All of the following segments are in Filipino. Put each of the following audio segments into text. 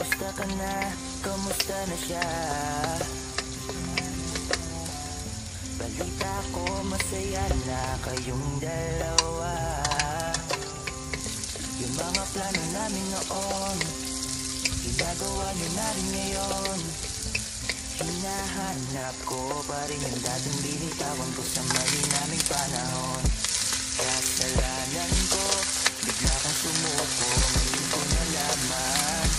Kamusta ka na? Kamusta na siya? Balita ko masaya na kayong dalawa. Yung mga plano namin noon, ginagawa niyo na rin ngayon. Hinahanap ko pa rin yung dating binitawan ko sa mali naming panahon. Kasalanan ko, bigla kang sumuko, ngayon ko nalaman.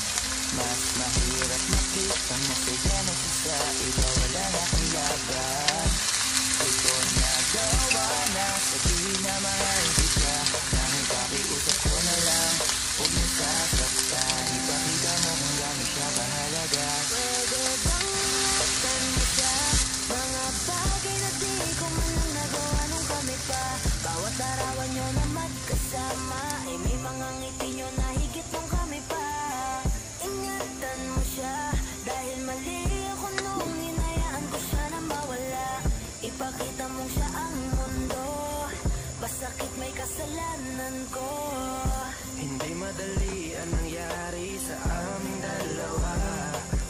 Mas mahirap makita masaya na siya sa iba, wala na akong laban. Di ko nagawa na sabihin na mahal kita, nanging pakiusap ko na lang, huwag mo sasaktan. Ipakita mo kung gano'n siya kahalaga. Pwede bang masaktan mo siya? Mga bagay na di ko man lang nagawa nung kami pa. Bawat larawan nyo na magkasama, ay may mga ngiti nyo na higit nung kami pa. Ingatan mo siya, dahil mali ako nung hinayaan ko siya na mawala. Ipakita mong siya ang mundo, basakit may kasalanan ko. Hindi madali ang nangyari sa aming dalawa.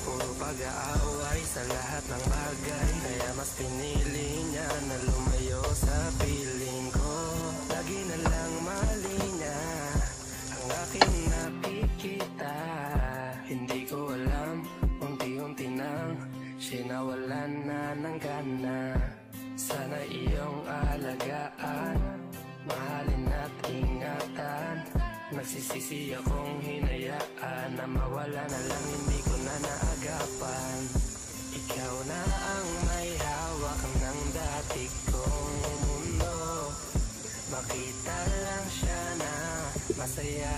Puro pag-aaway sa lahat ng bagay, kaya mas pinili niya na lumayo sa piling ko. Lagi na lang mali niya ang aking nakikita. Hindi ko alam, unti-unti nang sinawalan na ng gana. Sana iyong alagaan, mahalin at ingatan. Nagsisisi akong hinayaan na mawala na lang, hindi ko na naagapan. Ikaw na ang may hawak ng dati kong mundo. Makita lang siya na masaya.